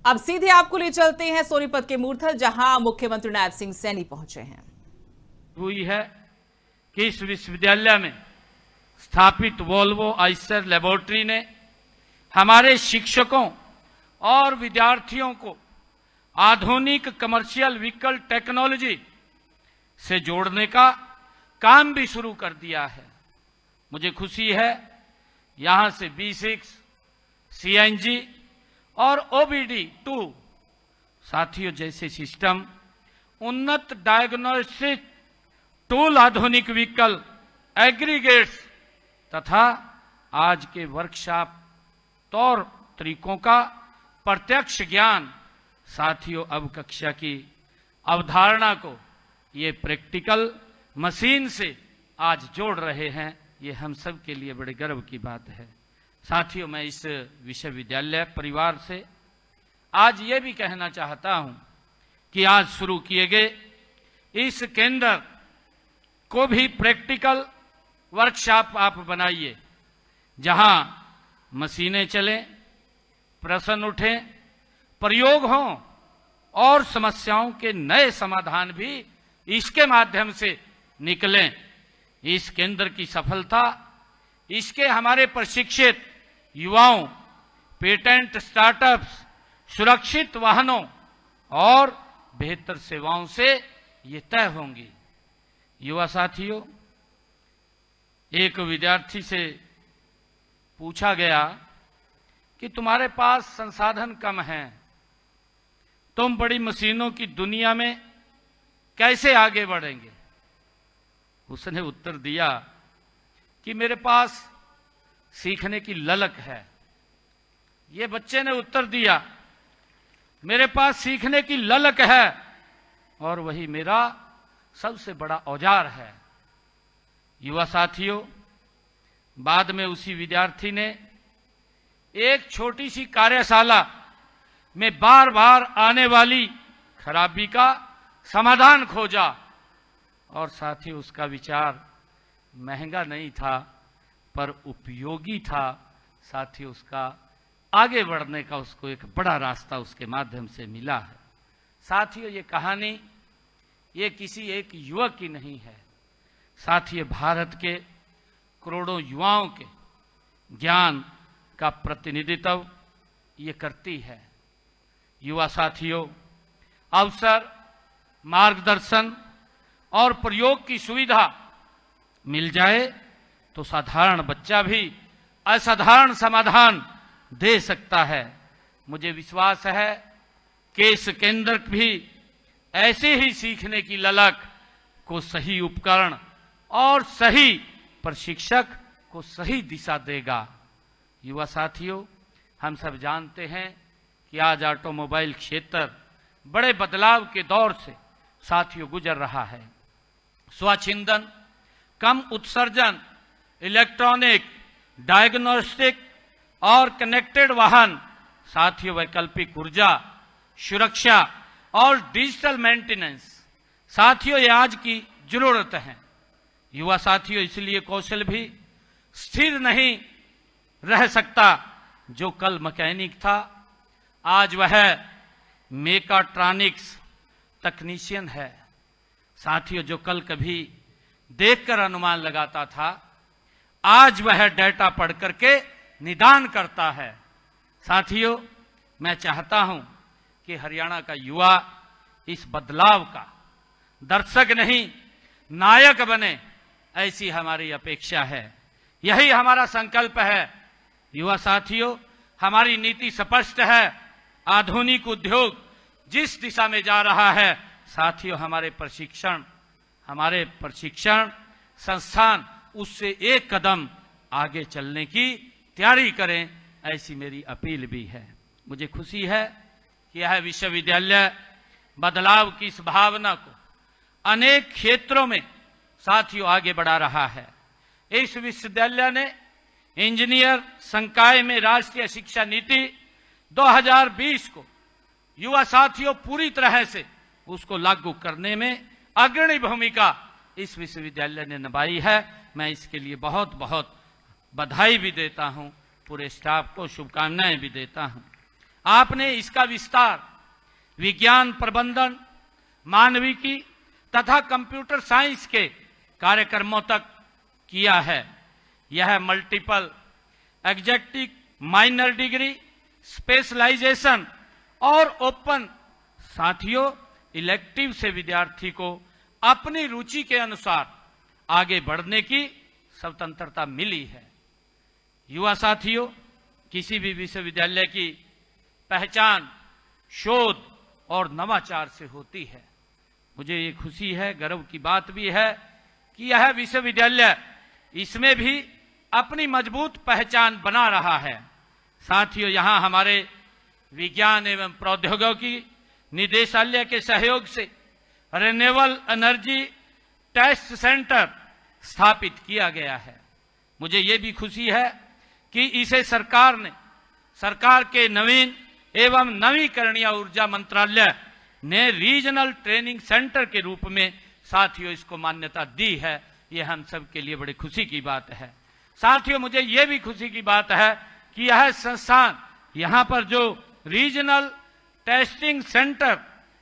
अब सीधे आपको ले चलते हैं सोनीपत के मूर्थल, जहां मुख्यमंत्री नायब सिंह सैनी पहुंचे हैं। हुई है कि इस विश्वविद्यालय में स्थापित वोल्वो आइसर लेबोरेटरी ने हमारे शिक्षकों और विद्यार्थियों को आधुनिक कमर्शियल व्हीकल टेक्नोलॉजी से जोड़ने का काम भी शुरू कर दिया है। मुझे खुशी है यहां से B6, CNG और OBD2 साथियों जैसे सिस्टम, उन्नत डायग्नोस्टिक टूल, आधुनिक व्हीकल एग्रीगेट्स तथा आज के वर्कशॉप तौर तरीकों का प्रत्यक्ष ज्ञान साथियों अब कक्षा की अवधारणा को ये प्रैक्टिकल मशीन से आज जोड़ रहे हैं। ये हम सब के लिए बड़े गर्व की बात है। साथियों, मैं इस विश्वविद्यालय परिवार से आज ये भी कहना चाहता हूं कि आज शुरू किए गए इस केंद्र को भी प्रैक्टिकल वर्कशॉप आप बनाइए, जहां मशीनें चलें, प्रश्न उठें, प्रयोग हों और समस्याओं के नए समाधान भी इसके माध्यम से निकलें। इस केंद्र की सफलता इसके हमारे प्रशिक्षित युवाओं, पेटेंट स्टार्टअप्स, सुरक्षित वाहनों और बेहतर सेवाओं से ये तय होंगी। युवा साथियों, एक विद्यार्थी से पूछा गया कि तुम्हारे पास संसाधन कम हैं, तुम बड़ी मशीनों की दुनिया में कैसे आगे बढ़ेंगे? उसने उत्तर दिया कि मेरे पास सीखने की ललक है। ये बच्चे ने उत्तर दिया, मेरे पास सीखने की ललक है और वही मेरा सबसे बड़ा औजार है। युवा साथियों, बाद में उसी विद्यार्थी ने एक छोटी सी कार्यशाला में बार बार आने वाली खराबी का समाधान खोजा और साथ ही उसका विचार महंगा नहीं था पर उपयोगी था। साथ ही उसका आगे बढ़ने का उसको एक बड़ा रास्ता उसके माध्यम से मिला है। साथियों, ये कहानी ये किसी एक युवक की नहीं है, साथ ही भारत के करोड़ों युवाओं के ज्ञान का प्रतिनिधित्व ये करती है। युवा साथियों, अवसर, मार्गदर्शन और प्रयोग की सुविधा मिल जाए तो साधारण बच्चा भी असाधारण समाधान दे सकता है। मुझे विश्वास है कि इस केंद्र भी ऐसे ही सीखने की ललक को सही उपकरण और सही प्रशिक्षक को सही दिशा देगा। युवा साथियों, हम सब जानते हैं कि आज ऑटोमोबाइल क्षेत्र बड़े बदलाव के दौर से साथियों गुजर रहा है। स्वच्छ ईंधन, कम उत्सर्जन, इलेक्ट्रॉनिक, डायग्नोस्टिक और कनेक्टेड वाहन, साथियों वैकल्पिक ऊर्जा, सुरक्षा और डिजिटल मेंटेनेंस, साथियों ये आज की जरूरत है। युवा साथियों, इसलिए कौशल भी स्थिर नहीं रह सकता। जो कल मैकेनिक था आज वह मेकाट्रॉनिक्स तकनीशियन है। साथियों, जो कल कभी देखकर अनुमान लगाता था आज वह डेटा पढ़ करके निदान करता है। साथियों, मैं चाहता हूं कि हरियाणा का युवा इस बदलाव का दर्शक नहीं नायक बने, ऐसी हमारी अपेक्षा है। यही हमारा संकल्प है। युवा साथियों, हमारी नीति स्पष्ट है। आधुनिक उद्योग जिस दिशा में जा रहा है, साथियों हमारे प्रशिक्षण संस्थान उससे एक कदम आगे चलने की तैयारी करें, ऐसी मेरी अपील भी है। मुझे खुशी है कि यह विश्वविद्यालय बदलाव की इस भावना को अनेक क्षेत्रों में साथियों आगे बढ़ा रहा है। इस विश्वविद्यालय ने इंजीनियर संकाय में राष्ट्रीय शिक्षा नीति 2020 को युवा साथियों पूरी तरह से उसको लागू करने में अग्रणी भूमिका इस विश्वविद्यालय ने निभाई है। मैं इसके लिए बहुत बहुत बधाई भी देता हूं, पूरे स्टाफ को शुभकामनाएं भी देता हूं। आपने इसका विस्तार विज्ञान प्रबंधन, मानविकी तथा कंप्यूटर साइंस के कार्यक्रमों तक किया है। यह मल्टीपल एग्जेक्टिव माइनर डिग्री, स्पेशलाइजेशन और ओपन साथियों इलेक्टिव से विद्यार्थी को अपनी रुचि के अनुसार आगे बढ़ने की स्वतंत्रता मिली है। युवा साथियों, किसी भी विश्वविद्यालय की पहचान शोध और नवाचार से होती है। मुझे ये खुशी है, गर्व की बात भी है कि यह विश्वविद्यालय इसमें भी अपनी मजबूत पहचान बना रहा है। साथियों, यहां हमारे विज्ञान एवं प्रौद्योगिकी निदेशालय के सहयोग से रिन्यूएबल एनर्जी टेस्ट सेंटर स्थापित किया गया है। मुझे ये भी खुशी है कि इसे सरकार के नवीन एवं नवीकरणीय ऊर्जा मंत्रालय ने रीजनल ट्रेनिंग सेंटर के रूप में साथियों इसको मान्यता दी है। ये हम सब के लिए बड़ी खुशी की बात है। साथियों, मुझे ये भी खुशी की बात है कि यह संस्थान, यहाँ पर जो रीजनल टेस्टिंग सेंटर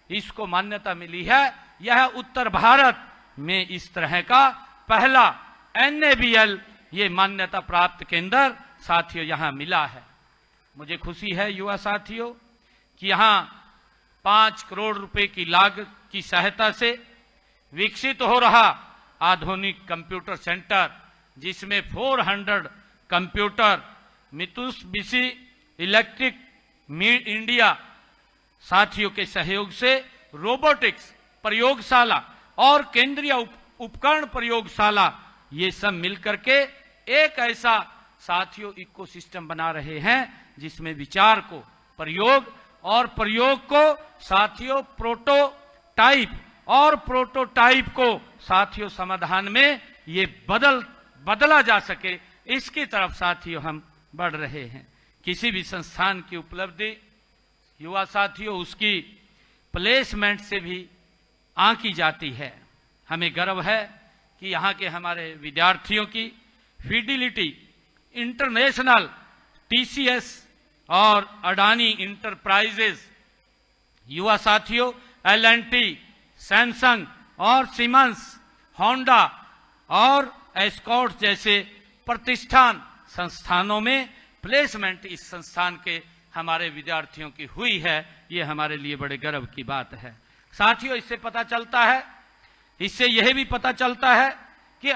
इसको मान्यता मिली है, यह उत्तर भारत में इस तरह का पहला NABL ये मान्यता प्राप्त केंद्र साथियों यहां मिला है। मुझे खुशी है युवा साथियों कि यहां 5 करोड़ रुपए की लागत की सहायता से विकसित हो रहा आधुनिक कंप्यूटर सेंटर, जिसमें 400 कंप्यूटर, मित्सुबिशी इलेक्ट्रिक इंडिया साथियों के सहयोग से रोबोटिक्स प्रयोगशाला और केंद्रीय उपकरण प्रयोगशाला ये सब मिलकर के एक ऐसा साथियों इकोसिस्टम बना रहे हैं जिसमें विचार को प्रयोग और प्रयोग को साथियों प्रोटोटाइप को साथियों समाधान में ये बदला जा सके, इसकी तरफ साथियों हम बढ़ रहे हैं। किसी भी संस्थान की उपलब्धि युवा साथियों उसकी प्लेसमेंट से भी आंकी जाती है। हमें गर्व है कि यहाँ के हमारे विद्यार्थियों की फिडिलिटी इंटरनेशनल, TCS और अडानी इंटरप्राइजेस, युवा साथियों L&T, सैमसंग और सीमेंस, होंडा और एस्कॉर्ट जैसे प्रतिष्ठान संस्थानों में प्लेसमेंट इस संस्थान के हमारे विद्यार्थियों की हुई है। ये हमारे लिए बड़े गर्व की बात है। साथियों, इससे यह भी पता चलता है कि